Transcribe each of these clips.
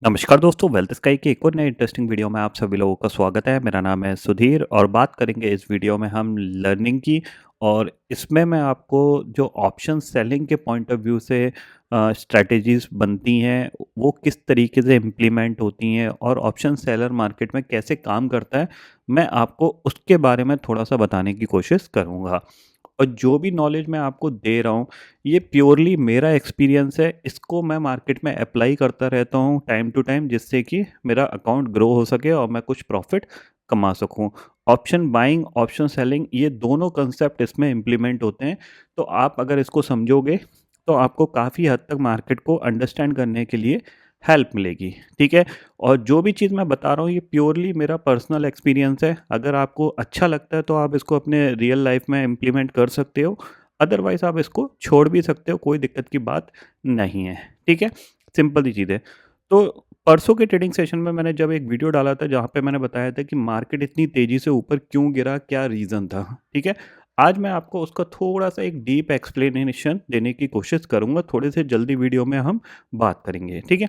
नमस्कार दोस्तों, wealth sky के एक और नए इंटरेस्टिंग वीडियो में आप सभी लोगों का स्वागत है। मेरा नाम है सुधीर और बात करेंगे इस वीडियो में हम लर्निंग की। और इसमें मैं आपको जो ऑप्शन सेलिंग के पॉइंट ऑफ व्यू से स्ट्रैटेजीज बनती हैं, वो किस तरीके से इम्प्लीमेंट होती हैं और ऑप्शन सेलर मार्केट में कैसे काम करता है, मैं आपको उसके बारे में थोड़ा सा बताने की कोशिश करूँगा। और जो भी नॉलेज मैं आपको दे रहा हूँ, ये प्योरली मेरा एक्सपीरियंस है। इसको मैं मार्केट में अप्लाई करता रहता हूँ टाइम टू टाइम, जिससे कि मेरा अकाउंट ग्रो हो सके और मैं कुछ प्रॉफिट कमा सकूँ। ऑप्शन बाइंग, ऑप्शन सेलिंग, ये दोनों कंसेप्ट इसमें इम्प्लीमेंट होते हैं। तो आप अगर इसको समझोगे तो आपको काफ़ी हद तक मार्केट को अंडरस्टैंड करने के लिए हेल्प मिलेगी। ठीक है? और जो भी चीज़ मैं बता रहा हूँ, ये प्योरली मेरा पर्सनल एक्सपीरियंस है। अगर आपको अच्छा लगता है तो आप इसको अपने रियल लाइफ में इम्प्लीमेंट कर सकते हो, अदरवाइज़ आप इसको छोड़ भी सकते हो, कोई दिक्कत की बात नहीं है। ठीक है? सिंपल सी चीज़ है। तो परसों के ट्रेडिंग सेशन में मैंने जब एक वीडियो डाला था जहाँ पे मैंने बताया था कि मार्केट इतनी तेज़ी से ऊपर क्यों गिरा, क्या रीज़न था। ठीक है? आज मैं आपको उसका थोड़ा-सा एक डीप एक्सप्लेनेशन देने की कोशिश करूँगा, थोड़े से जल्दी वीडियो में हम बात करेंगे। ठीक है?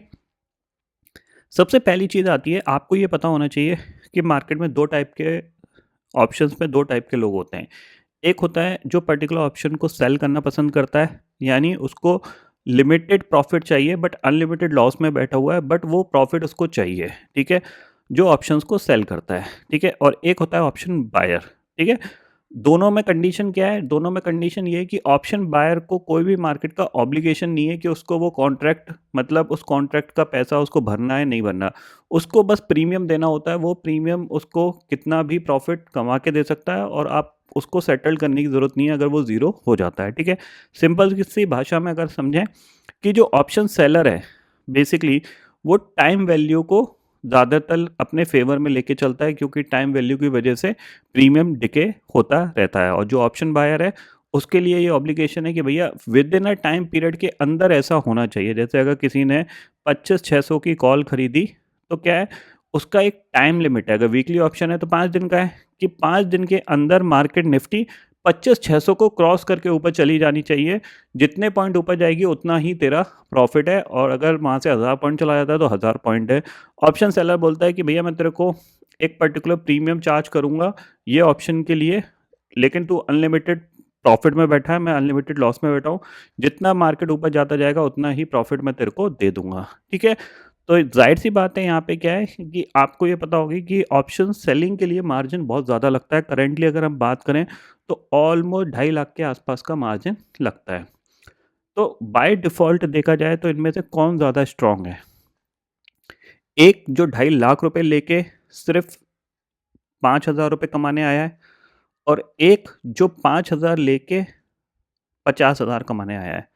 सबसे पहली चीज़ आती है, आपको ये पता होना चाहिए कि मार्केट में 2 टाइप के ऑप्शंस में 2 टाइप के लोग होते हैं। एक होता है जो पर्टिकुलर ऑप्शन को सेल करना पसंद करता है, यानी उसको लिमिटेड प्रॉफ़िट चाहिए बट अनलिमिटेड लॉस में बैठा हुआ है, बट वो प्रॉफ़िट उसको चाहिए, ठीक है? जो ऑप्शंस को सेल करता है, ठीक है? और एक होता है ऑप्शन बायर, ठीक है? दोनों में कंडीशन क्या है? दोनों में कंडीशन ये है कि ऑप्शन बायर को कोई भी मार्केट का ऑब्लिगेशन नहीं है कि उसको वो कॉन्ट्रैक्ट, मतलब उस कॉन्ट्रैक्ट का पैसा उसको भरना है, नहीं भरना। उसको बस प्रीमियम देना होता है, वो प्रीमियम उसको कितना भी प्रॉफ़िट कमा के दे सकता है और आप उसको सेटल करने की ज़रूरत नहीं है अगर वो ज़ीरो हो जाता है, ठीक है? सिंपल सी भाषा में अगर समझें कि जो ऑप्शन सेलर है, बेसिकली वो टाइम वैल्यू को ज़्यादातर अपने फ़ेवर में लेके चलता है, क्योंकि टाइम वैल्यू की वजह से प्रीमियम डिके होता रहता है। और जो ऑप्शन बायर है, उसके लिए ये ऑब्लिगेशन है कि भैया with in a time period के अंदर ऐसा होना चाहिए। जैसे अगर किसी ने 25-600 की कॉल खरीदी, तो क्या है, उसका एक टाइम लिमिट है। अगर वीकली ऑप्शन है तो 5 दिन का है कि 5 दिन के अंदर मार्केट निफ्टी 25-600 को क्रॉस करके ऊपर चली जानी चाहिए। जितने पॉइंट ऊपर जाएगी उतना ही तेरा प्रॉफिट है, और अगर वहाँ से 1000 पॉइंट चला जाता है तो 1000 पॉइंट है। ऑप्शन सेलर बोलता है कि भैया मैं तेरे को एक पर्टिकुलर प्रीमियम चार्ज करूँगा ये ऑप्शन के लिए, लेकिन तू अनलिमिटेड प्रॉफिट में बैठा है, मैं अनलिमिटेड लॉस में बैठा हूँ। जितना मार्केट ऊपर जाता जाएगा उतना ही प्रॉफिट मैं तेरे को दे दूँगा, ठीक है? तो ज़ाहिर-सी बात है, यहाँ पे क्या है कि आपको ये पता होगी कि ऑप्शन सेलिंग के लिए मार्जिन बहुत ज़्यादा लगता है। करंटली अगर हम बात करें तो ऑलमोस्ट 2.5 लाख के आसपास का मार्जिन लगता है। तो बाय डिफ़ॉल्ट देखा जाए तो इनमें से कौन ज़्यादा स्ट्रॉन्ग है? एक जो 2.5 लाख रुपए लेके सिर्फ़ 5,000 रुपए कमाने आया है, और एक जो 5,000 लेके 50,000 कमाने आया है।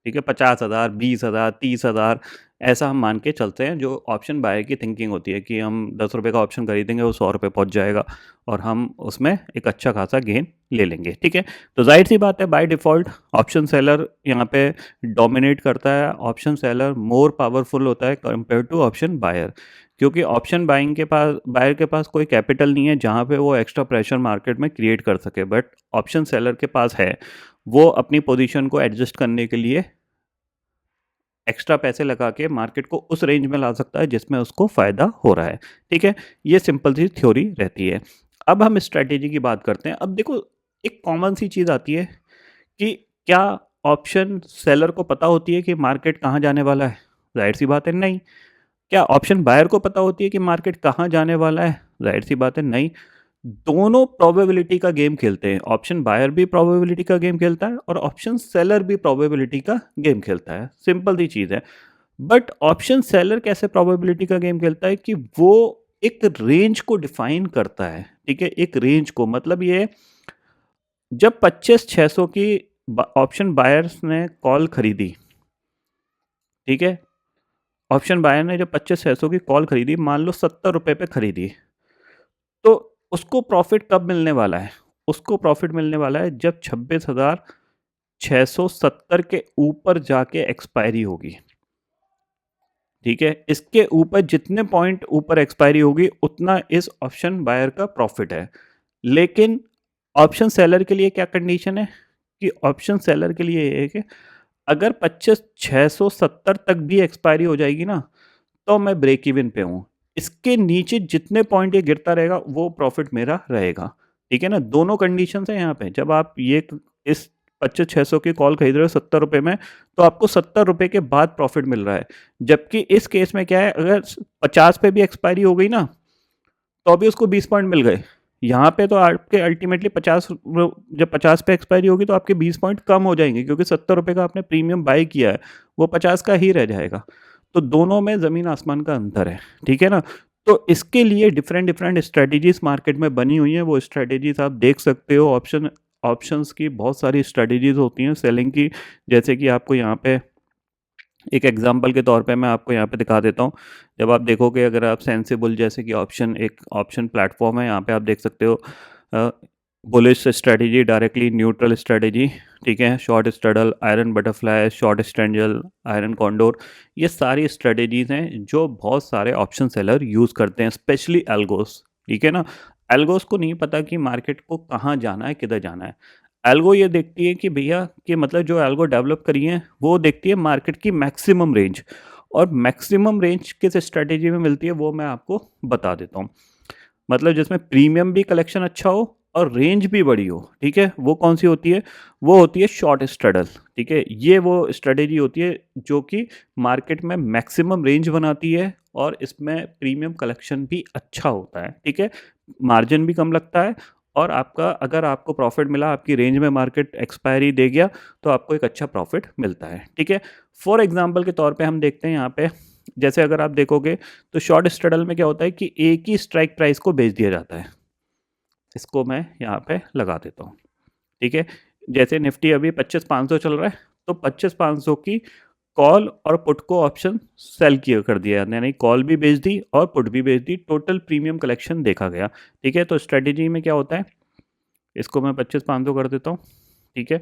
ठीक है? 50,000, 20,000, 30,000, ऐसा हम मान के चलते हैं। जो ऑप्शन बायर की थिंकिंग होती है कि हम ₹10 का ऑप्शन खरीदेंगे, वो ₹100 पहुँच जाएगा और हम उसमें एक अच्छा खासा गेन ले लेंगे, ठीक है? तो ज़ाहिर-सी बात है, बाय डिफ़ॉल्ट ऑप्शन सेलर यहाँ पे डोमिनेट करता है। ऑप्शन सेलर मोर पावरफुल होता है कंपेयर टू ऑप्शन बायर, क्योंकि ऑप्शन बाइंग के पास, बायर के पास कोई कैपिटल नहीं है जहाँ पे वो एक्स्ट्रा प्रेशर मार्केट में क्रिएट कर सके, बट ऑप्शन सेलर के पास है। वो अपनी पोज़ीशन को एडजस्ट करने के लिए एक्स्ट्रा पैसे लगा के मार्केट को उस रेंज में ला सकता है जिसमें उसको फ़ायदा हो रहा है, ठीक है? ये सिंपल सी थ्योरी रहती है। अब हम स्ट्रैटेजी की बात करते हैं। अब देखो, एक कॉमन सी चीज़ आती है कि क्या ऑप्शन सेलर को पता होती है कि मार्केट कहाँ जाने वाला है? ज़ाहिर-सी बात है, नहीं। क्या ऑप्शन बायर को पता होती है कि मार्केट कहाँ जाने वाला है? ज़ाहिर-सी बात है, नहीं। दोनों प्रोबेबिलिटी का गेम खेलते हैं। ऑप्शन बायर भी प्रोबेबिलिटी का गेम खेलता है और ऑप्शन सेलर भी प्रोबेबिलिटी का गेम खेलता है। सिंपल सी चीज़ है। बट ऑप्शन सेलर कैसे प्रोबेबिलिटी का गेम खेलता है कि वो एक रेंज को डिफाइन करता है, ठीक है? एक रेंज को, मतलब ये, जब 25-600 की ऑप्शन बायर्स ने कॉल खरीदी, ठीक है? ऑप्शन बायर ने जब 25-600 की कॉल खरीदी, मान लो ₹70 पे खरीदी, तो उसको प्रॉफिट कब मिलने वाला है? उसको प्रॉफिट मिलने वाला है जब 26,670 के ऊपर जाके एक्सपायरी होगी। ठीक है? इसके ऊपर जितने पॉइंट ऊपर एक्सपायरी होगी उतना इस ऑप्शन बायर का प्रॉफिट है। लेकिन ऑप्शन सेलर के लिए क्या कंडीशन है कि ऑप्शन सेलर के लिए ये है कि अगर 25,670 तक भी एक्सपायरी हो जाएगी ना, तो मैं ब्रेक इवन पे हूँ। इसके नीचे जितने पॉइंट ये गिरता रहेगा वो प्रॉफ़िट मेरा रहेगा, ठीक है ना? दोनों कंडीशंस हैं यहाँ पे। जब आप ये इस 25,600 की कॉल खरीद रहे हो ₹70 में, तो आपको ₹70 के बाद प्रॉफ़िट मिल रहा है। जबकि इस केस में क्या है, अगर 50 पे भी एक्सपायरी हो गई ना, तो अभी उसको 20 पॉइंट मिल गए। यहाँ पे तो आपके अल्टीमेटली 50 जब 50 पे एक्सपायरी होगी तो आपके 20 पॉइंट कम हो जाएँगे, क्योंकि ₹70 का आपने प्रीमियम बाय किया है, वो 50 का ही रह जाएगा। तो दोनों में ज़मीन आसमान का अंतर है, ठीक है ना? तो इसके लिए डिफरेंट स्ट्रैटेजीज़ मार्केट में बनी हुई हैं, वो स्ट्रैटेजीज़ आप देख सकते हो। ऑप्शंस की बहुत सारी स्ट्रैटेजीज़ होती हैं सेलिंग की, जैसे कि आपको यहाँ पे एक एग्जांपल के तौर पे मैं आपको यहाँ पे दिखा देता हूँ। जब आप देखोगे, अगर आप सेंसिबल जैसे कि एक ऑप्शन प्लेटफ़ॉर्म है, यहाँ पे आप देख सकते हो bullish strategy, directly neutral strategy, ठीक है? Short straddle, iron butterfly, short strangle, iron condor, ये सारी स्ट्रैटेजीज़ हैं जो बहुत सारे ऑप्शन सेलर यूज़ करते हैं, स्पेशली एल्गोस, ठीक है ना? एल्गोस को नहीं पता कि मार्केट को कहाँ जाना है, किधर जाना है। एल्गो ये देखती है कि भैया कि मतलब जो एल्गो डेवलप करी है वो देखती है मार्केट की मैक्सिमम रेंज, और मैक्सिमम रेंज किस स्ट्रेटेजी में मिलती है वो मैं आपको बता देता हूँ। मतलब जिसमें प्रीमियम भी कलेक्शन अच्छा हो और रेंज भी बड़ी हो, ठीक है? वो कौन सी होती है? वो होती है शॉर्ट स्ट्रैडल, ठीक है? ये वो स्ट्रेटेजी होती है जो कि मार्केट में मैक्सिमम रेंज बनाती है और इसमें प्रीमियम कलेक्शन भी अच्छा होता है, ठीक है? मार्जिन भी कम लगता है, और आपका अगर आपको प्रॉफिट मिला, आपकी रेंज में मार्केट एक्सपायरी दे गया, तो आपको एक अच्छा प्रॉफिट मिलता है, ठीक है? फॉर एग्जांपल के तौर पे हम देखते हैं यहाँ पे, जैसे अगर आप देखोगे तो शॉर्ट स्ट्रैडल में क्या होता है कि एक ही स्ट्राइक प्राइस को बेच दिया जाता है। इसको मैं यहाँ पे लगा देता हूँ, ठीक है? जैसे निफ्टी अभी 25,500 चल रहा है, तो 25,500 की कॉल और पुट को ऑप्शन सेल किया कर दिया, यानी कॉल भी बेच दी और पुट भी बेच दी, टोटल प्रीमियम कलेक्शन देखा गया, ठीक है? तो स्ट्रेटेजी में क्या होता है, इसको मैं 25,500 कर देता हूँ, ठीक है?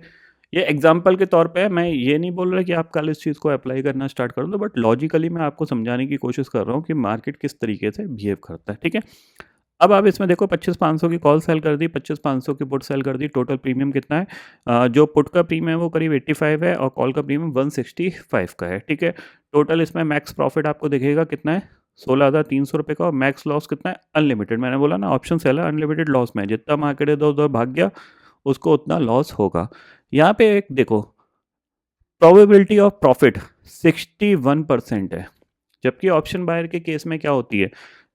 ये एग्जाम्पल के तौर पे है, मैं ये नहीं बोल रहा कि आप कल इस चीज़ को अप्लाई करना स्टार्ट कर दो, बट लॉजिकली मैं आपको समझाने की कोशिश कर रहा हूँ कि मार्केट किस तरीके से बिहेव करता है, ठीक है? अब आप इसमें देखो, 25,500 की कॉल सेल कर दी, 25,500 की पुट सेल कर दी, टोटल प्रीमियम कितना है? जो पुट का प्रीमियम है वो करीब 85 है और कॉल का प्रीमियम 165 का है, ठीक है? टोटल इसमें मैक्स प्रॉफिट आपको दिखेगा कितना है? ₹16,300 का, और मैक्स लॉस कितना है? अनलिमिटेड। मैंने बोला ना, ऑप्शन सेल है, अनलिमिटेड लॉस में है, जितना मार्केट इधर-उधर भाग गया उसको उतना लॉस होगा। यहाँ पे एक देखो, प्रोबेबिलिटी ऑफ प्रॉफिट 61% है, जबकि ऑप्शन बायर के केस में क्या होती है,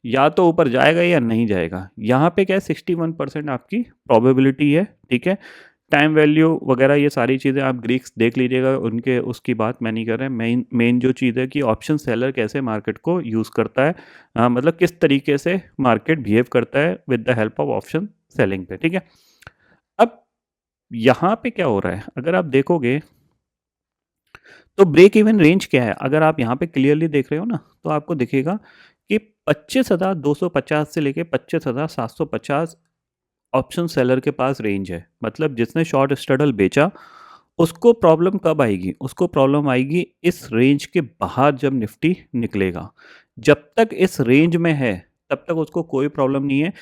या तो ऊपर जाएगा या नहीं जाएगा। यहाँ पे क्या है, 61% आपकी प्रोबेबिलिटी है, ठीक है? टाइम वैल्यू वगैरह ये सारी चीज़ें आप ग्रीक्स देख लीजिएगा, उनके उसकी बात मैं नहीं कर रहा। मेन मेन जो चीज़ है कि ऑप्शन सेलर कैसे मार्केट को यूज़ करता है, मतलब किस तरीके से मार्केट बिहेव करता है with the help of option selling पे, ठीक है? अब यहाँ पे क्या हो रहा है, अगर आप देखोगे तो ब्रेक इवन रेंज क्या है? अगर आप यहाँ पे क्लियरली देख रहे हो ना, तो आपको दिखेगा कि 25,250 से लेके 25,750 ऑप्शन सेलर के पास रेंज है। मतलब जिसने शॉर्ट स्ट्रैडल बेचा, उसको प्रॉब्लम कब आएगी? उसको प्रॉब्लम आएगी इस रेंज के बाहर जब निफ्टी निकलेगा। जब तक इस रेंज में है, तब तक उसको कोई प्रॉब्लम नहीं है।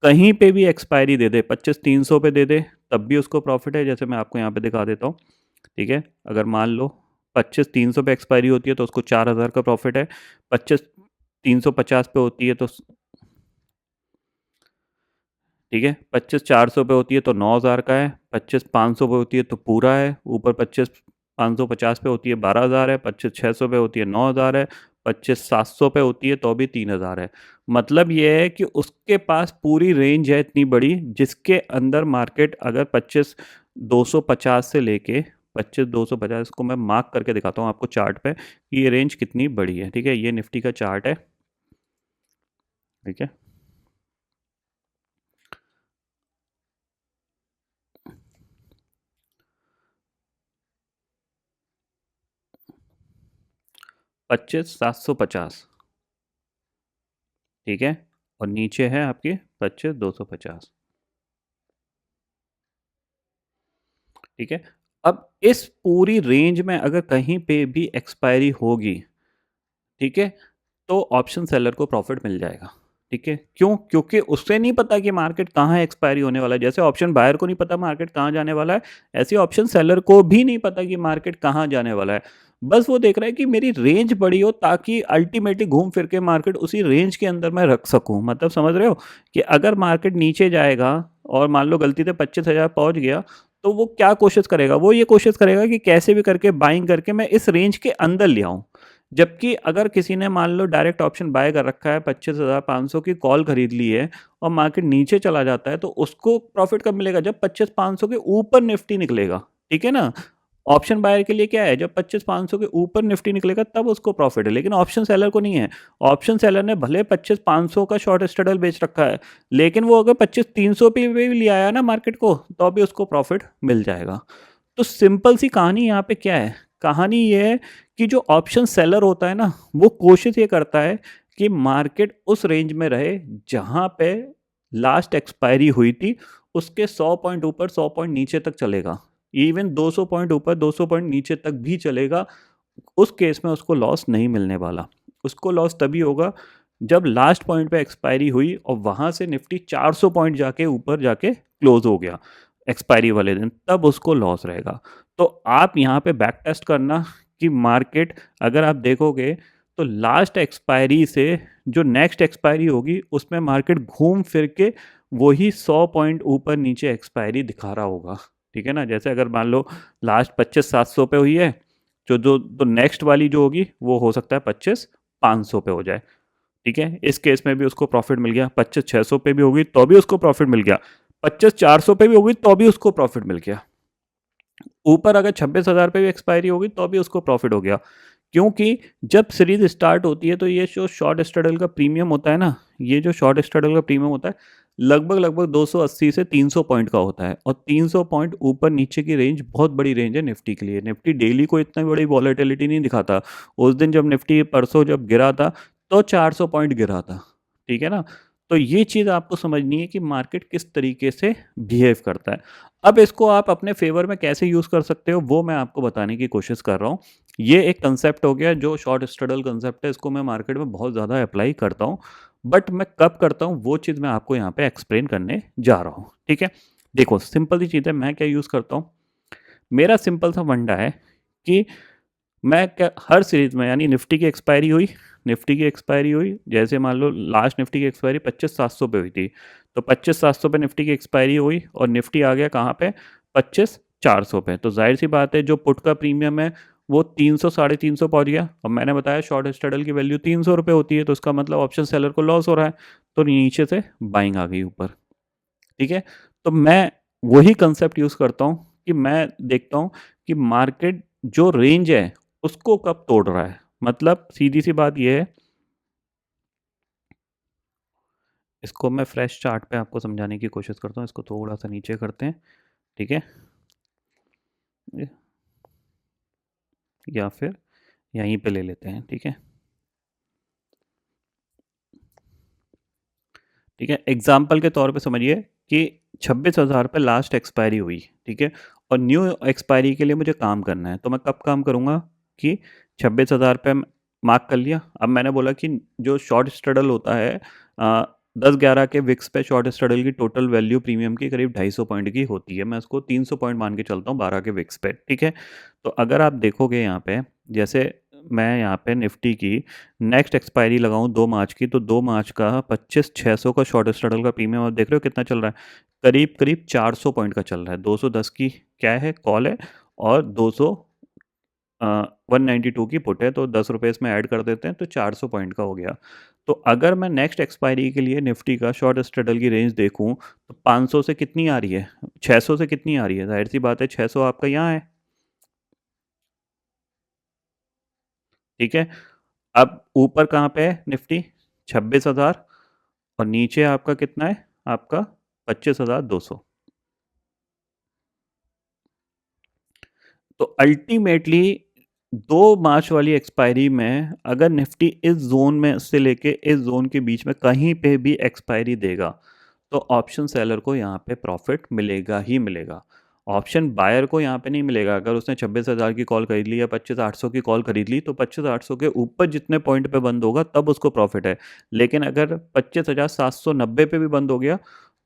कहीं पे भी एक्सपायरी दे दे, 25,300 पे दे दे, तब भी उसको प्रॉफिट है। जैसे मैं आपको यहाँ पे दिखा देता हूँ, ठीक है? अगर मान लो 25,300 पे एक्सपायरी होती है तो उसको 4,000 का प्रॉफिट है। 25,350 पे होती है तो ठीक है, 25,400 पे होती है तो 9,000 का है। 25,500 पे होती है तो पूरा है। ऊपर 25,550 पे होती है 12,000 है। 25,600 पे होती है 9,000 है। 25,700 पे होती है तो भी 3,000 है। मतलब ये है कि उसके पास पूरी रेंज है इतनी बड़ी, जिसके अंदर मार्केट अगर 25,250 से लेके 25,250 को मैं मार्क करके दिखाता हूँ आपको चार्ट पे कि ये रेंज कितनी बड़ी है, ठीक है? ये निफ्टी का चार्ट है, ठीक है? पच्चीस सात सौ पचास, ठीक है? और नीचे है आपकी 25,250, ठीक है? अब इस पूरी रेंज में अगर कहीं पे भी एक्सपायरी होगी, ठीक है? तो ऑप्शन सेलर को प्रॉफिट मिल जाएगा, ठीक है, क्यों? क्योंकि उससे नहीं पता कि मार्केट कहाँ एक्सपायरी होने वाला है। जैसे ऑप्शन बायर को नहीं पता मार्केट कहाँ जाने वाला है, ऐसे ऑप्शन सेलर को भी नहीं पता कि मार्केट कहाँ जाने वाला है। बस वो देख रहा है कि मेरी रेंज बड़ी हो ताकि अल्टीमेटली घूम फिर के मार्केट उसी रेंज के अंदर मैं रख सकूँ। मतलब समझ रहे हो कि अगर मार्केट नीचे जाएगा और मान लो गलती से 25,000 पहुँच गया, तो वो क्या कोशिश करेगा? वो ये कोशिश करेगा कि कैसे भी करके बाइंग करके मैं इस रेंज के अंदर ले आऊँ। जबकि अगर किसी ने मान लो डायरेक्ट ऑप्शन बाय कर रखा है, 25,500 की कॉल खरीद ली है और मार्केट नीचे चला जाता है, तो उसको प्रॉफिट कब मिलेगा? जब 25,500 के ऊपर निफ्टी निकलेगा, ठीक है ना? ऑप्शन बायर के लिए क्या है, जब 25,500 के ऊपर निफ्टी निकलेगा तब उसको प्रॉफिट है, लेकिन ऑप्शन सेलर को नहीं है। ऑप्शन सेलर ने भले 25,500 का शॉर्ट स्ट्रैडल बेच रखा है, लेकिन वो अगर 25,300 पे भी ले आया ना मार्केट को, तो भी उसको प्रॉफिट मिल जाएगा। तो सिंपल सी कहानी यहाँ पे क्या है? कहानी ये है कि जो ऑप्शन सेलर होता है ना, वो कोशिश ये करता है कि मार्केट उस रेंज में रहे जहाँ पे लास्ट एक्सपायरी हुई थी, उसके 100 पॉइंट ऊपर 100 पॉइंट नीचे तक चलेगा। इवन 200 पॉइंट ऊपर 200 पॉइंट नीचे तक भी चलेगा। उस केस में उसको लॉस नहीं मिलने वाला। उसको लॉस तभी होगा जब लास्ट पॉइंट पे एक्सपायरी हुई और वहाँ से निफ्टी 400 पॉइंट जाके ऊपर जाके क्लोज हो गया एक्सपायरी वाले दिन, तब उसको लॉस रहेगा। तो आप यहाँ पे बैक टेस्ट करना कि मार्केट अगर आप देखोगे तो लास्ट एक्सपायरी से जो नेक्स्ट एक्सपायरी होगी उसमें मार्केट घूम फिर के वही 100 पॉइंट ऊपर नीचे एक्सपायरी दिखा रहा होगा। ठीक है ना? जैसे अगर मान लो लास्ट 25,700 पे हुई है, जो जो तो नेक्स्ट वाली जो होगी वो हो सकता है 25,500 पे हो जाए। ठीक है, इस केस में भी उसको प्रॉफिट मिल गया। 25,600 पे भी होगी तो भी उसको प्रॉफिट मिल गया। 25,400 पे भी होगी तो भी उसको प्रॉफिट मिल गया। ऊपर अगर 26,000 पे भी एक्सपायरी होगी तो भी उसको प्रॉफिट हो गया। क्योंकि जब सीरीज स्टार्ट होती है तो ये जो शॉर्ट स्ट्रैडल का प्रीमियम होता है ना, ये जो शॉर्ट स्ट्रैडल का प्रीमियम होता है लगभग लगभग 280 से 300 पॉइंट का होता है, और 300 पॉइंट ऊपर नीचे की रेंज बहुत बड़ी रेंज है निफ्टी के लिए। निफ्टी डेली को इतनी बड़ी वॉलेटिलिटी नहीं दिखाता। उस दिन जब निफ्टी परसों जब गिरा था तो 400 पॉइंट गिरा था। ठीक है ना? तो ये चीज़ आपको समझनी है कि मार्केट किस तरीके से बिहेव करता है। अब इसको आप अपने फेवर में कैसे यूज़ कर सकते हो वो मैं आपको बताने की कोशिश कर रहा हूँ। ये एक कंसेप्ट हो गया जो शॉर्ट स्ट्रैडल कंसेप्ट है, इसको मैं मार्केट में बहुत ज़्यादा अप्लाई करता हूँ। बट मैं कब करता हूँ वो चीज़ मैं आपको यहाँ पे एक्सप्लेन करने जा रहा हूँ। ठीक है? देखो सिंपल सी चीज़ है, मैं क्या यूज़ करता हूँ, मेरा सिंपल सा फंडा है कि मैं क्या हर सीरीज़ में, यानी निफ्टी की एक्सपायरी हुई, जैसे मान लो लास्ट निफ्टी की एक्सपायरी 25,700 पे हुई थी, तो 25,700 पे निफ्टी की एक्सपायरी हुई और निफ्टी आ गया कहाँ पे, 25,400 पे। तो जाहिर सी बात है जो पुट का प्रीमियम है वो 300 साढ़े 300 पहुँच गया। और मैंने बताया शॉर्ट स्ट्रैडल की वैल्यू 300 रुपये होती है, तो इसका मतलब ऑप्शन सेलर को लॉस हो रहा है, तो नीचे से बाइंग आ गई ऊपर। ठीक है? तो मैं वही कंसेप्ट यूज़ करता हूँ कि मैं देखता हूँ कि मार्केट जो रेंज है उसको कब तोड़ रहा है। मतलब सीधी सी बात ये है, इसको मैं फ्रेश चार्ट पे आपको समझाने की कोशिश करता हूँ। इसको थोड़ा सा नीचे करते हैं। ठीक है? या फिर यहीं पे ले लेते हैं। ठीक है? ठीक है, एग्जाम्पल के तौर पे समझिए कि 26,000 पे लास्ट एक्सपायरी हुई। ठीक है? और न्यू एक्सपायरी के लिए मुझे काम करना है, तो मैं कब काम करूँगा कि 26,000 पे मार्क कर लिया। अब मैंने बोला कि जो शॉर्ट स्ट्रैडल होता है 10-11 के विक्स पे शॉर्ट स्ट्रैडल की टोटल वैल्यू प्रीमियम की करीब 250 पॉइंट की होती है। मैं उसको 300 पॉइंट मान के चलता हूँ 12 के विक्स पे। ठीक है? तो अगर आप देखोगे यहाँ पे, जैसे मैं यहाँ पे निफ्टी की नेक्स्ट एक्सपायरी लगाऊं 2 मार्च की, तो 2 मार्च का 25,600 का शॉर्ट स्ट्रैडल का प्रीमियम आप देख रहे हो कितना चल रहा है, करीब करीब 400 पॉइंट का चल रहा है। 210 की क्या है, कॉल है, और 192 की पुट है, तो 10 रुपये इसमें ऐड कर देते हैं तो 400 पॉइंट का हो गया। तो अगर मैं नेक्स्ट एक्सपायरी के लिए निफ्टी का शॉर्ट स्ट्रैडल की रेंज देखूं तो 500 से कितनी आ रही है, 600 से कितनी आ रही है, जाहिर सी बात है 600 आपका यहाँ है। ठीक है? अब ऊपर कहाँ पे है निफ्टी, 26,000, और नीचे आपका कितना है, आपका 25,200। तो अल्टीमेटली 2 मार्च वाली एक्सपायरी में अगर निफ्टी इस जोन में से लेके इस जोन के बीच में कहीं पे भी एक्सपायरी देगा तो ऑप्शन सेलर को यहाँ पे प्रॉफिट मिलेगा ही मिलेगा। ऑप्शन बायर को यहाँ पे नहीं मिलेगा। अगर उसने 26,000 की कॉल खरीद ली या 25,800 की कॉल खरीद ली तो 25,800 के ऊपर जितने पॉइंट पे बंद होगा तब उसको प्रॉफिट है। लेकिन अगर 25,790 पे भी बंद हो गया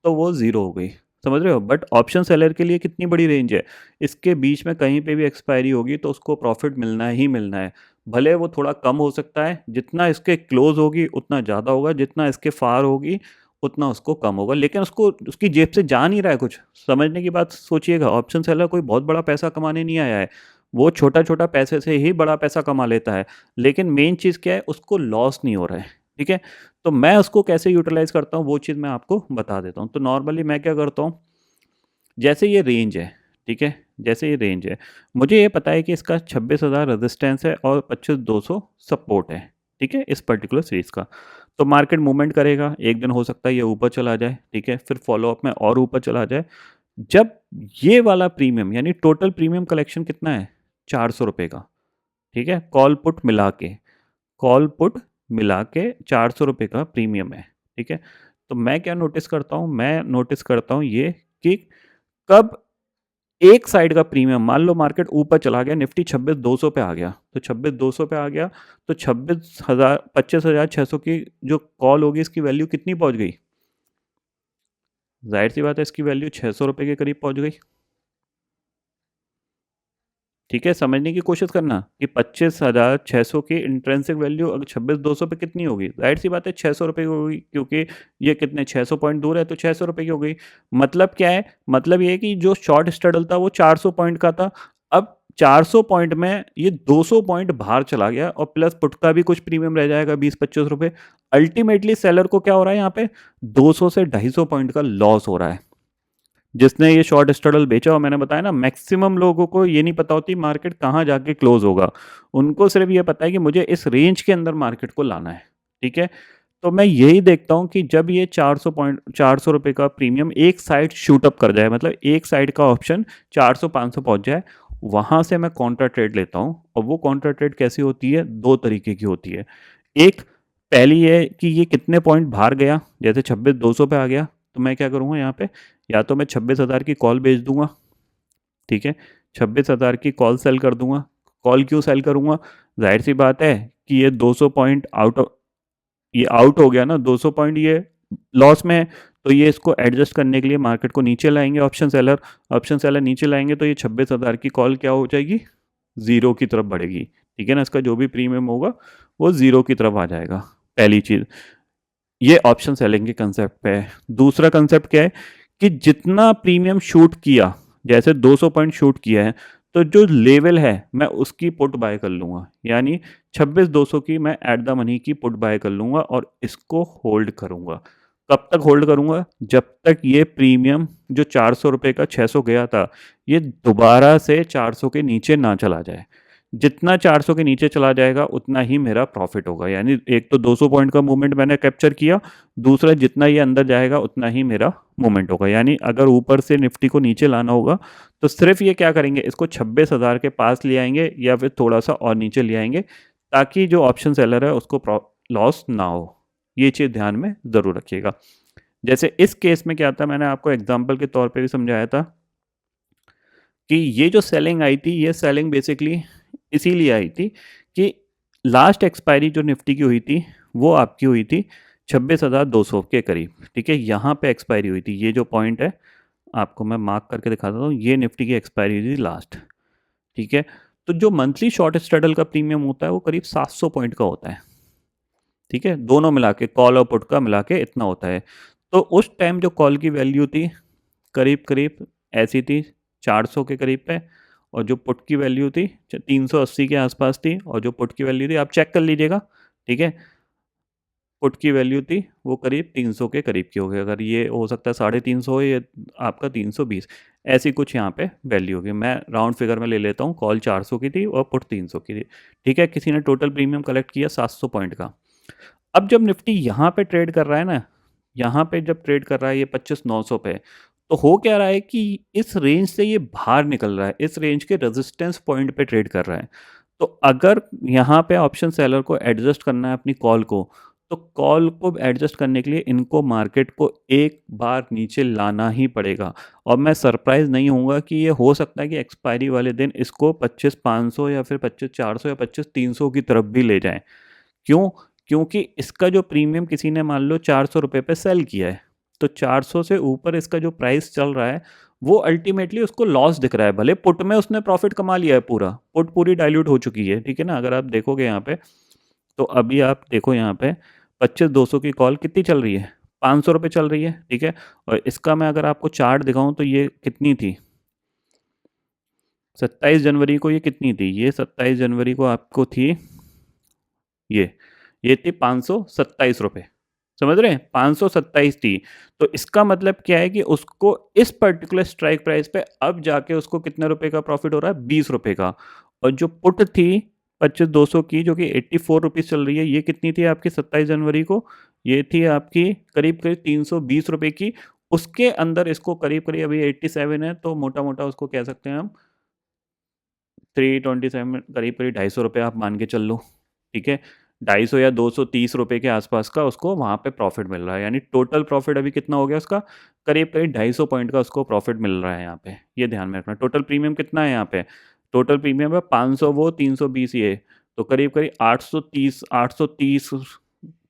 तो वो ज़ीरो हो गई। समझ रहे हो? बट ऑप्शन सेलर के लिए कितनी बड़ी रेंज है, इसके बीच में कहीं पे भी एक्सपायरी होगी तो उसको प्रॉफिट मिलना ही मिलना है। भले वो थोड़ा कम हो सकता है, जितना इसके क्लोज होगी उतना ज़्यादा होगा, जितना इसके फार होगी उतना उसको कम होगा, लेकिन उसको उसकी जेब से जा नहीं रहा है कुछ। समझने की बात सोचिएगा, ऑप्शन सेलर कोई बहुत बड़ा पैसा कमाने नहीं आया है, वो छोटा छोटा पैसे से ही बड़ा पैसा कमा लेता है। लेकिन मेन चीज़ क्या है, उसको लॉस नहीं हो रहा है। ठीक है, तो मैं उसको कैसे यूटिलाइज करता हूँ वो चीज़ मैं आपको बता देता हूँ। तो नॉर्मली मैं क्या करता हूँ, जैसे ये रेंज है, ठीक है, जैसे ये रेंज है, मुझे ये पता है कि इसका 26,000 रेजिस्टेंस है और 25,200 सपोर्ट है। ठीक है, इस पर्टिकुलर सीरीज का। तो मार्केट मूवमेंट करेगा, एक दिन हो सकता है ये ऊपर चला जाए, ठीक है, फिर फॉलोअप में और ऊपर चला जाए। जब ये वाला प्रीमियम यानी टोटल प्रीमियम कलेक्शन कितना है, 400 रुपये का, ठीक है, कॉल पुट मिला के, कॉल पुट मिला के 400 रुपये का प्रीमियम है। ठीक है, तो मैं क्या नोटिस करता हूँ, मैं नोटिस करता हूँ ये कि कब एक साइड का प्रीमियम, मान लो मार्केट ऊपर चला गया, निफ्टी 26,200 पे आ गया, तो 26,200 पे आ गया तो 25,600 की जो कॉल होगी इसकी वैल्यू कितनी पहुंच गई, जाहिर सी बात है इसकी वैल्यू 600 रुपये के करीब पहुंच गई। ठीक है, समझने की कोशिश करना कि 25,600 की इंट्रेंसिक वैल्यू अगर 26,200 पे कितनी होगी, जाहिर सी बात है 600 रुपये की होगी, क्योंकि ये कितने 600 पॉइंट दूर है तो 600 रुपये की हो गई। मतलब क्या है, मतलब ये है कि जो शॉर्ट स्ट्रगल था वो 400 पॉइंट का था, अब 400 पॉइंट में ये 200 पॉइंट बाहर चला गया और प्लस पुट का भी कुछ प्रीमियम रह जाएगा 20-25 रुपये। अल्टीमेटली सेलर को क्या हो रहा है यहाँ पे, 200 से 250 पॉइंट का लॉस हो रहा है। जिसने ये शॉर्ट स्ट्रगल बेचा, और मैंने बताया ना मैक्सिमम लोगों को ये नहीं पता होती मार्केट कहाँ जाके क्लोज होगा, उनको सिर्फ ये पता है कि मुझे इस रेंज के अंदर मार्केट को लाना है। ठीक है, तो मैं यही देखता हूँ कि जब ये 400 रुपये का प्रीमियम एक साइड शूट अप कर जाए, मतलब एक साइड का ऑप्शन 400-500 पहुंच जाए, वहां से मैं कॉन्ट्रा ट्रेड लेता हूँ। और वो कॉन्ट्रा ट्रेड कैसी होती है, दो तरीके की होती है। एक, पहली है कि ये कितने पॉइंट बाहर गया, जैसे 26,200 पे आ गया तो मैं क्या करूँगा यहाँ पे, या तो मैं 26,000 की कॉल बेच दूंगा, ठीक है, 26,000 की कॉल सेल कर दूंगा। कॉल क्यों सेल करूंगा, जाहिर सी बात है कि ये 200 पॉइंट ये आउट हो गया ना, 200 पॉइंट ये लॉस में है, तो ये इसको एडजस्ट करने के लिए मार्केट को नीचे लाएंगे ऑप्शन सेलर नीचे लाएंगे, तो ये 26,000 की कॉल क्या हो जाएगी, ज़ीरो की तरफ बढ़ेगी। ठीक है ना, इसका जो भी प्रीमियम होगा वो ज़ीरो की तरफ आ जाएगा। पहली चीज़, ये ऑप्शन सेलिंग के कंसेप्ट पे है। दूसरा कंसेप्ट क्या है कि जितना प्रीमियम शूट किया, जैसे 200 पॉइंट शूट किया है, तो जो लेवल है मैं उसकी पुट बाय कर लूँगा, यानी 26,200 की मैं एट द मनी की पुट बाय कर लूँगा और इसको होल्ड करूँगा। कब तक होल्ड करूँगा, जब तक ये प्रीमियम जो 400 रुपये का 600 गया था, ये दोबारा से 400 के नीचे ना चला जाए। जितना 400 के नीचे चला जाएगा उतना ही मेरा प्रॉफिट होगा। यानी एक तो 200 पॉइंट का मूवमेंट मैंने कैप्चर किया, दूसरा जितना ये अंदर जाएगा उतना ही मेरा मूवमेंट होगा। यानी अगर ऊपर से निफ्टी को नीचे लाना होगा तो सिर्फ ये क्या करेंगे, इसको 26,000 के पास ले आएंगे या फिर थोड़ा सा और नीचे ले आएंगे, ताकि जो ऑप्शन सेलर है उसको लॉस ना हो। ये चीज़ ध्यान में ज़रूर रखिएगा। जैसे इस केस में क्या था, मैंने आपको एग्जाम्पल के तौर पर भी समझाया था कि ये जो सेलिंग आई थी, ये सेलिंग बेसिकली इसीलिए आई थी कि लास्ट एक्सपायरी जो निफ्टी की हुई थी वो आपकी हुई थी 26,200 के करीब। ठीक है, यहाँ पे एक्सपायरी हुई थी, ये जो पॉइंट है आपको मैं मार्क करके दिखाता हूँ, ये निफ्टी की एक्सपायरी हुई थी लास्ट। ठीक है, तो जो मंथली शॉर्ट स्ट्रैडल का प्रीमियम होता है वो करीब 700 पॉइंट का होता है। ठीक है, दोनों मिला के, कॉल और पुट का मिला के इतना होता है। तो उस टाइम जो कॉल की वैल्यू थी करीब करीब ऐसी थी 400 के करीब पे, और जो पुट की वैल्यू थी 380 के आसपास थी, और जो पुट की वैल्यू थी आप चेक कर लीजिएगा। ठीक है, पुट की वैल्यू थी वो करीब 300 के करीब की होगी। अगर ये हो सकता है 350 हो, ये आपका 320, ऐसी कुछ यहाँ पे वैल्यू होगी। मैं राउंड फिगर में ले लेता हूँ, कॉल 400 की थी और पुट 300 की थी। ठीक है, किसी ने टोटल प्रीमियम कलेक्ट किया 700 पॉइंट का। अब जब निफ्टी यहाँ पे ट्रेड कर रहा है ना, यहाँ पे जब ट्रेड कर रहा है ये 25,900 पे, तो हो क्या रहा है कि इस रेंज से ये बाहर निकल रहा है, इस रेंज के रेजिस्टेंस पॉइंट पे ट्रेड कर रहा है। तो अगर यहाँ पे ऑप्शन सेलर को एडजस्ट करना है अपनी कॉल को, तो कॉल को एडजस्ट करने के लिए इनको मार्केट को एक बार नीचे लाना ही पड़ेगा। और मैं सरप्राइज़ नहीं होऊँगा कि ये हो सकता है कि एक्सपायरी वाले दिन इसको 25,500 या फिर 25,400 या 25,300 की तरफ भी ले जाएँ। क्यों? क्योंकि इसका जो प्रीमियम किसी ने मान लो ₹400 पे सेल किया है, तो 400 से ऊपर इसका जो प्राइस चल रहा है, वो अल्टीमेटली उसको लॉस दिख रहा है। भले पुट में उसने प्रॉफ़िट कमा लिया है पूरा, पुट पूरी डाइल्यूट हो चुकी है, ठीक है ना? अगर आप देखोगे यहाँ पे, तो अभी आप देखो यहाँ पे 25,200 की कॉल कितनी चल रही है? ₹500 चल रही है, ठीक है? और इसका मैं अगर आपको चार्ट दिखाऊँ तो ये कितनी थी? 27 जनवरी को ये कितनी थी? ये 27 जनवरी को आपको थी ये ये थी ₹527। समझ रहे हैं? 527 थी। तो इसका मतलब क्या है कि उसको इस पर्टिकुलर स्ट्राइक प्राइस पे अब जाके उसको कितने रुपए का प्रॉफिट हो रहा है? ₹20 का। और जो पुट थी 25,200 की जो कि ₹84 चल रही है, ये कितनी थी आपकी 27 जनवरी को? ये थी आपकी करीब-करीब ₹320 की। उसके अंदर इसको करीब-करीब अभी 87 है, तो मोटा-मोटा उसको कह सकते हैं हम 327 करीब-करीब ₹250 आप मान के चल लो, ठीक है? 250 या ₹230 के आसपास का उसको वहाँ पे प्रॉफ़िट मिल रहा है, यानी टोटल प्रॉफ़िट अभी कितना हो गया उसका? करीब-करीब 250 पॉइंट का उसको प्रॉफ़िट मिल रहा है यहाँ पे, ये ध्यान में रखना। टोटल प्रीमियम कितना है यहाँ पे? टोटल प्रीमियम है 500 वो 320 ये, तो करीब-करीब 830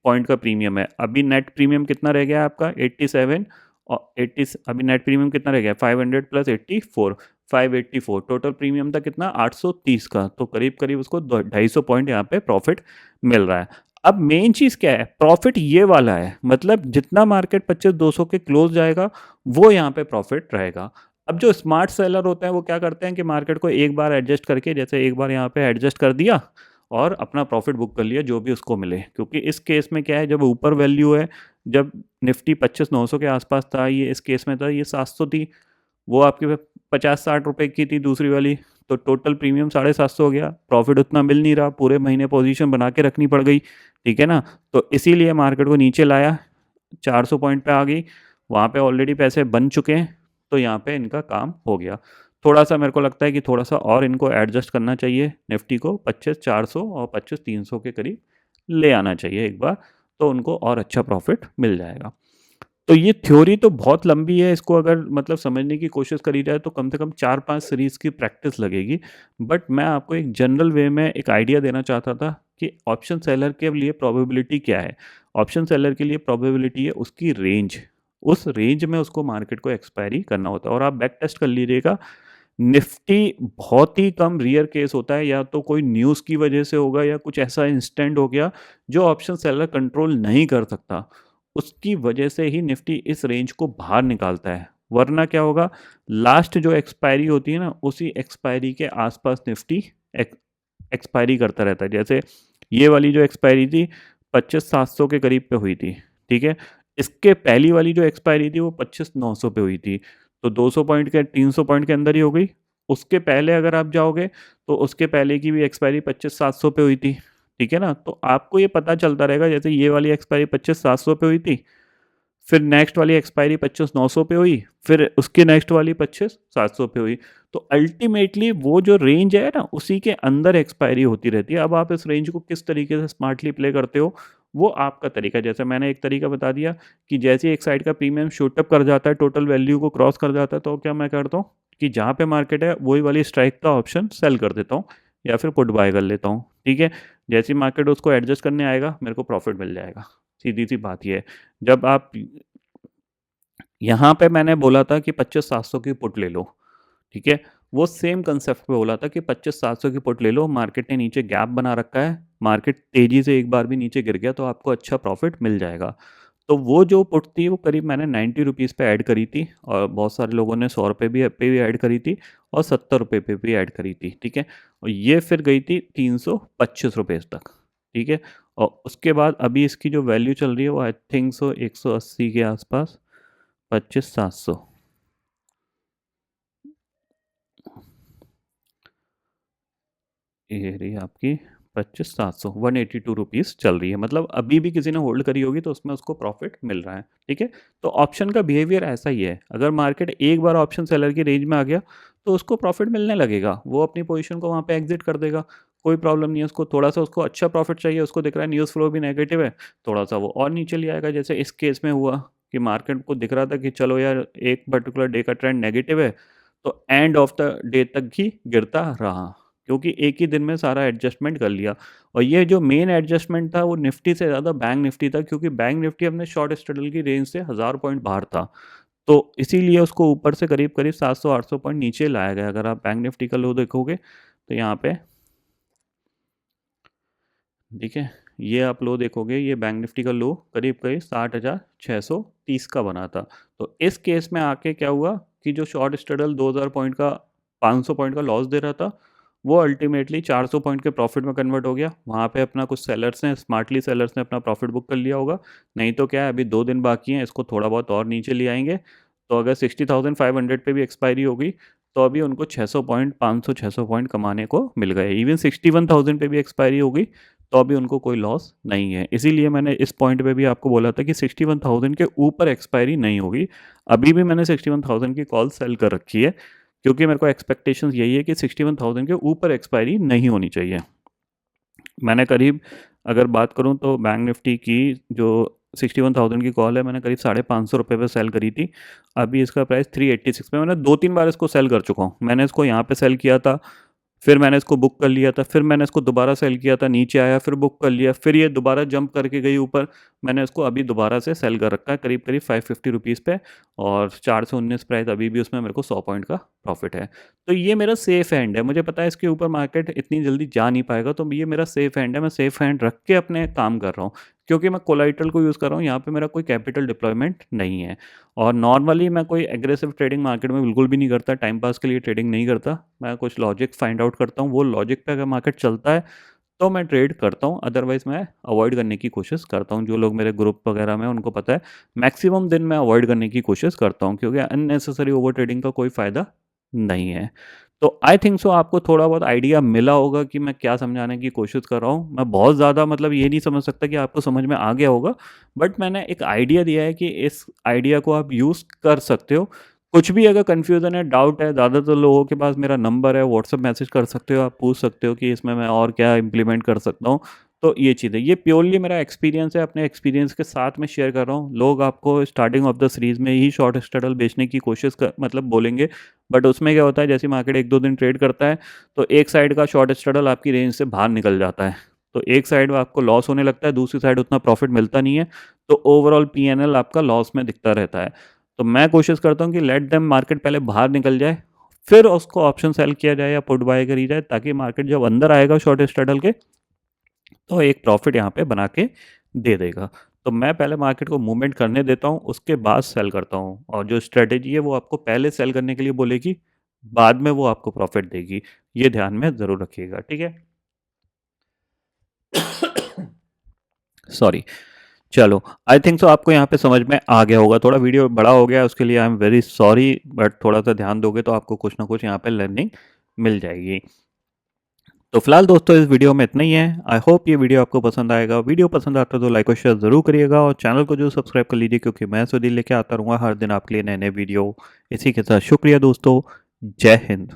पॉइंट का प्रीमियम है। अभी नेट प्रीमियम कितना रह गया है आपका? 87 और 80 अभी नेट प्रीमियम कितना रह गया? 500 प्लस 84 584 टोटल प्रीमियम था कितना 830 का, तो करीब करीब उसको 250 पॉइंट यहाँ पे प्रॉफिट मिल रहा है। अब मेन चीज क्या है, प्रॉफिट ये वाला है, मतलब जितना मार्केट 25,200 के क्लोज जाएगा वो यहाँ पे प्रॉफिट रहेगा। अब जो स्मार्ट सेलर होते हैं वो क्या करते हैं कि मार्केट को एक बार एडजस्ट करके, जैसे एक बार यहाँ पे एडजस्ट कर दिया और अपना प्रॉफिट बुक कर लिया जो भी उसको मिले, क्योंकि इस केस में क्या है, जब ऊपर वैल्यू है, जब निफ्टी 25,900 के आसपास था, ये इस केस में था ये 700 थी, वो आपके 50-60 रुपए की थी दूसरी वाली, तो टोटल प्रीमियम 750 हो गया, प्रॉफिट उतना मिल नहीं रहा, पूरे महीने पोजीशन बना के रखनी पड़ गई, ठीक है ना? तो इसीलिए मार्केट को नीचे लाया, 400 पॉइंट पे आ गई, वहाँ पे ऑलरेडी पैसे बन चुके हैं, तो यहाँ पे इनका काम हो गया। थोड़ा सा मेरे को लगता है कि थोड़ा सा और इनको एडजस्ट करना चाहिए, निफ्टी को 25,400 और 25,300 के करीब ले आना चाहिए एक बार, तो उनको और अच्छा प्रॉफिट मिल जाएगा। तो ये थ्योरी तो बहुत लंबी है, इसको अगर मतलब समझने की कोशिश करी जाए तो कम से कम 4-5 सीरीज़ की प्रैक्टिस लगेगी। बट मैं आपको एक जनरल वे में एक आइडिया देना चाहता था कि ऑप्शन सेलर के लिए प्रोबेबिलिटी क्या है। ऑप्शन सेलर के लिए प्रोबेबिलिटी है उसकी रेंज, उस रेंज में उसको मार्केट को एक्सपायरी करना होता है। और आप बैक टेस्ट कर लीजिएगा, निफ्टी बहुत ही कम रेयर केस होता है, या तो कोई न्यूज़ की वजह से होगा या कुछ ऐसा इंस्टेंट हो गया जो ऑप्शन सेलर कंट्रोल नहीं कर सकता, उसकी वजह से ही निफ्टी इस रेंज को बाहर निकालता है। वरना क्या होगा, लास्ट जो एक्सपायरी होती है ना, उसी एक्सपायरी के आसपास निफ्टी एक्सपायरी करता रहता है। जैसे ये वाली जो एक्सपायरी थी 25,700 के करीब पे हुई थी, ठीक है? इसके पहली वाली जो एक्सपायरी थी वो 25,900 पे हुई थी, तो 200 पॉइंट के 300 पॉइंट के अंदर ही हो गई। उसके पहले अगर आप जाओगे तो उसके पहले की भी एक्सपायरी 25,700 पे हुई थी, ठीक है ना? तो आपको ये पता चलता रहेगा, जैसे ये वाली एक्सपायरी 25,700 पे हुई थी, फिर नेक्स्ट वाली एक्सपायरी 25,900 पे हुई, फिर उसकी नेक्स्ट वाली 25,700 पे हुई। तो अल्टीमेटली वो जो रेंज है ना, उसी के अंदर एक्सपायरी होती रहती है। अब आप इस रेंज को किस तरीके से स्मार्टली प्ले करते हो, वो आपका तरीका है। जैसे मैंने एक तरीका बता दिया कि जैसे ही एक साइड का प्रीमियम शूट अप कर जाता है, टोटल वैल्यू को क्रॉस कर जाता है, तो क्या मैं करता हूँ कि जहाँ पे मार्केट है वही वाली स्ट्राइक का ऑप्शन सेल कर देता हूँ या फिर पुट बाय कर लेता हूँ, ठीक है? जैसे ही मार्केट उसको एडजस्ट करने आएगा, मेरे को प्रॉफिट मिल जाएगा। सीधी-सी बात ये है। जब आप यहाँ पे मैंने बोला था कि 25,700 की पुट ले लो, ठीक है? वो सेम कांसेप्ट पे बोला था कि 25,700 की पुट ले लो, मार्केट ने नीचे गैप बना रखा है, मार्केट तेज़ी से एक बार भी नीचे गिर गया तो आपको अच्छा प्रॉफिट मिल जाएगा। तो वो जो पुट थी वो करीब मैंने ₹90 पे ऐड करी थी, और बहुत सारे लोगों ने ₹100 पे भी ऐड करी थी और ₹70 पे भी ऐड करी थी, ठीक है? और ये फिर गई थी ₹325 तक, ठीक है? और उसके बाद अभी इसकी जो वैल्यू चल रही है वो आई थिंक सो 180 के आसपास, 25,700। ये रही आपकी 25,700, ₹182 चल रही है, मतलब अभी भी किसी ने होल्ड करी होगी तो उसमें उसको प्रॉफिट मिल रहा है, ठीक है? तो ऑप्शन का बिहेवियर ऐसा ही है, अगर मार्केट एक बार ऑप्शन सेलर की रेंज में आ गया तो उसको प्रॉफिट मिलने लगेगा, वो अपनी पोजीशन को वहाँ पे एग्जिट कर देगा। कोई प्रॉब्लम नहीं है उसको, थोड़ा सा उसको अच्छा प्रॉफिट चाहिए, उसको दिख रहा है न्यूज़ फ्लो भी नेगेटिव है, थोड़ा सा वो और नीचे ले आएगा। जैसे इस केस में हुआ कि मार्केट को दिख रहा था कि चलो यार एक पर्टिकुलर डे का ट्रेंड नेगेटिव है, तो एंड ऑफ द डे तक ही गिरता रहा, क्योंकि एक ही दिन में सारा एडजस्टमेंट कर लिया। और ये जो मेन एडजस्टमेंट था वो निफ्टी से ज़्यादा बैंक निफ्टी था, क्योंकि बैंक निफ्टी अपने शॉर्ट स्ट्रगल की रेंज से 1000 पॉइंट बाहर था, तो इसीलिए उसको ऊपर से करीब करीब 700-800 पॉइंट नीचे लाया गया। अगर आप बैंक निफ्टी का लो देखोगे तो यहाँ पे, ठीक है, ये आप लो देखोगे, ये बैंक निफ्टी का लो करीब करीब 60,630 का बना था। तो इस केस में आके क्या हुआ कि जो शॉर्ट स्ट्रगल 2000 पॉइंट का 500 पॉइंट का लॉस दे रहा था, वो अल्टीमेटली 400 पॉइंट के प्रॉफिट में कन्वर्ट हो गया। वहाँ पे अपना कुछ सेलर्स ने, स्मार्टली सेलर्स ने अपना प्रॉफिट बुक कर लिया होगा। नहीं तो क्या है, अभी 2 दिन बाकी हैं, इसको थोड़ा बहुत और नीचे ले आएंगे, तो अगर 60,500 पे भी एक्सपायरी होगी तो अभी उनको 600 पॉइंट, 500-600 पॉइंट कमाने को मिल गए। इवन 61,000 पे भी एक्सपायरी होगी तो अभी उनको कोई लॉस नहीं है। इसीलिए मैंने इस पॉइंट पे भी आपको बोला था कि 61,000 के ऊपर एक्सपायरी नहीं होगी। अभी भी मैंने 61,000 की कॉल सेल कर रखी है, क्योंकि मेरे को एक्सपेक्टेशंस यही है कि 61,000 के ऊपर एक्सपायरी नहीं होनी चाहिए। मैंने करीब, अगर बात करूं तो बैंक निफ्टी की जो 61,000 की कॉल है, मैंने करीब 550 रुपये पे सेल करी थी। अभी इसका प्राइस 386 पे, मैंने 2-3 बार इसको सेल कर चुका हूँ। मैंने इसको यहाँ पे सेल किया था, फिर मैंने इसको बुक कर लिया था, फिर मैंने इसको दोबारा सेल किया था, नीचे आया, फिर बुक कर लिया, फिर ये दोबारा जंप करके गई ऊपर, मैंने इसको अभी दोबारा से सेल कर रखा है करीब करीब 550 रुपीज़ पे, और 419 प्राइस, अभी भी उसमें मेरे को 100 पॉइंट का प्रॉफिट है। तो ये मेरा सेफ हैंड है, मुझे पता है इसके ऊपर मार्केट इतनी जल्दी जा नहीं पाएगा, तो ये मेरा सेफ हैंड है, मैं सेफ हैंड रख के अपने काम कर रहा हूँ, क्योंकि मैं कोलाइटरल को यूज़ कर रहा हूँ, यहाँ पे मेरा कोई कैपिटल डिप्लॉयमेंट नहीं है। और नॉर्मली मैं कोई एग्रेसिव ट्रेडिंग मार्केट में बिल्कुल भी नहीं करता, टाइम पास के लिए ट्रेडिंग नहीं करता, मैं कुछ लॉजिक फाइंड आउट करता हूँ, वो लॉजिक पे अगर मार्केट चलता है तो मैं ट्रेड करता हूँ, अदरवाइज़ मैं अवॉइड करने की कोशिश करता हूँ। जो लोग मेरे ग्रुप वगैरह में, उनको पता है मैक्सिमम दिन मैं अवॉइड करने की कोशिश करता हूँ, क्योंकि अननेसेसरी ओवर ट्रेडिंग का कोई फ़ायदा नहीं है। तो आई थिंक सो आपको थोड़ा बहुत आइडिया मिला होगा कि मैं क्या समझाने की कोशिश कर रहा हूँ। मैं बहुत ज़्यादा मतलब ये नहीं समझ सकता कि आपको समझ में आ गया होगा, बट मैंने एक आइडिया दिया है कि इस आइडिया को आप यूज़ कर सकते हो। कुछ भी अगर कन्फ्यूज़न है, डाउट है, ज़्यादातर लोगों के पास मेरा नंबर है, व्हाट्सएप मैसेज कर सकते हो, आप पूछ सकते हो कि इसमें मैं और क्या इम्प्लीमेंट कर सकता हूँ। तो ये चीज़ है, ये प्योरली मेरा एक्सपीरियंस है, अपने एक्सपीरियंस के साथ में शेयर कर रहा हूँ। लोग आपको स्टार्टिंग ऑफ द सीरीज़ में ही शॉर्ट स्ट्रगल बेचने की कोशिश कर मतलब बोलेंगे, बट उसमें क्या होता है, जैसे मार्केट 1-2 दिन ट्रेड करता है तो एक साइड का शॉर्ट स्ट्रगल आपकी रेंज से बाहर निकल जाता है, तो एक साइड में आपको लॉस होने लगता है, दूसरी साइड उतना प्रॉफिट मिलता नहीं है, तो ओवरऑल पीएनएल आपका लॉस में दिखता रहता है। तो मैं कोशिश करता हूँ कि लेट देम मार्केट पहले बाहर निकल जाए, फिर उसको ऑप्शन सेल किया जाए या पुट बाय करी जाए, ताकि मार्केट जब अंदर आएगा शॉर्ट स्ट्रगल के, तो एक प्रॉफिट यहाँ पे बना के दे देगा। तो मैं पहले मार्केट को मूवमेंट करने देता हूँ, उसके बाद सेल करता हूँ, और जो स्ट्रेटेजी है वो आपको पहले सेल करने के लिए बोलेगी, बाद में वो आपको प्रॉफिट देगी। ये ध्यान में ज़रूर रखिएगा, ठीक है। सॉरी। चलो, आई थिंक सो आपको यहाँ पे समझ में आ गया होगा। थोड़ा वीडियो बड़ा हो गया, उसके लिए I am very sorry, but थोड़ा सा ध्यान दोगे तो आपको कुछ ना कुछ यहाँ पे लर्निंग मिल जाएगी। तो फिलहाल दोस्तों इस वीडियो में इतना ही है। आई होप ये वीडियो आपको पसंद आएगा। वीडियो पसंद आता है तो लाइक और शेयर ज़रूर करिएगा, और चैनल को जो सब्सक्राइब कर लीजिए, क्योंकि मैं सुधीर लेके आता रहूँगा हर दिन आपके लिए नए नए वीडियो। इसी के साथ शुक्रिया दोस्तों, जय हिंद।